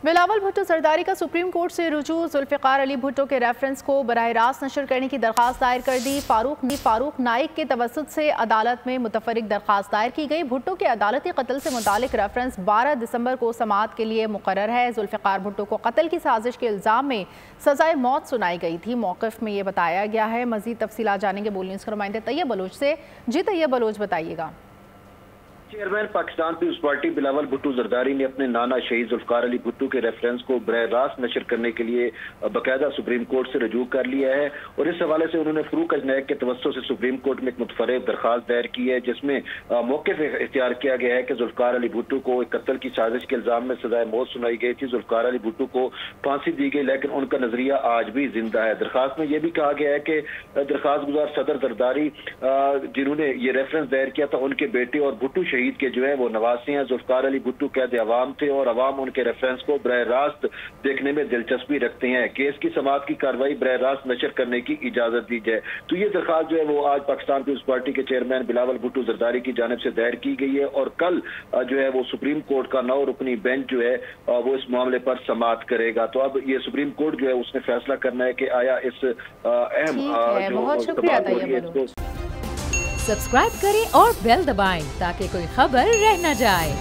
بلاول بھٹو زرداری کا supreme court سے رجوع، ذوالفقار علی بھٹو کے ریفرنس کو براہ راست نشر کرنے کی درخواست دائر کر دی۔ فاروق نائک کے توسط سے عدالت میں متفرق درخواست دائر کی گئی۔ بھٹو کے عدالتی قتل سے متعلق ریفرنس 12 دسمبر کو سماعت کے لیے مقرر ہے۔ ذوالفقار بھٹو کو قتل کی سازش کے الزام میں سزائے موت سنائی گئی تھی۔ موقف میں یہ بتایا گیا ہے۔ مزید تفصیلات جانیں گے بول نیوز کے نمائندے طیب بلوچ سے۔ جی طیب بلوچ، بتائیے گا۔ Chairman Pakistan peoples party Bilawal Bhutto Zardari نے اپنے نانا شہید ذوالفقار علی بھٹو کے ریفرنس کو براہ راست نشر کرنے کے لیے باقاعدہ سپریم کورٹ سے رجوع کر لیا ہے، اور اس حوالے سے انہوں نے فاروق اجنیک کے توسط سے سپریم کورٹ میں ایک متفرق درخواست دائر کی ہے، جس میں موقف اختیار کیا گیا ہے کہ ذوالفقار علی بھٹو کو ایک قتل کی سازش کے الزام میں سزائے موت سنائی گئی تھی۔ ذوالفقار علی بھٹو کو پھانسی دی گئی، لیکن ان کا نظریہ آج بھی زندہ ہے۔ درخواست میں یہ بھی کہا گیا ہے کہ درخواست گزار صدر زرداری جنہوں نے یہ ریفرنس دائر کیا تھا، ان کے بیٹے اور بھٹو شہید کے جو ہے وہ نواسی ہیں۔ ذوالفقار علی بھٹو قید عوام تھے اور عوام ان کے ریفرنس کو براہ راست دیکھنے میں دلچسپی رکھتے ہیں۔ کیس کی سماعت کی کارروائی براہ راست نشر کرنے کی اجازت دی جائے۔ تو یہ درخواست جو ہے وہ آج پاکستان پیپلز پارٹی کے چیئرمین بلاول بھٹو زرداری کی جانب سے دائر کی گئی ہے، اور کل جو ہے وہ سپریم کورٹ کا 9 رکنی بینچ جو ہے وہ اس معاملے پر سماعت کرے گا۔ تو اب یہ سپریم کورٹ جو ہے اس نے فیصلہ کرنا ہے کہ آیا اس اہم سبسکرائب کریں اور بیل دبائیں تاکہ کوئی خبر رہ نہ جائے۔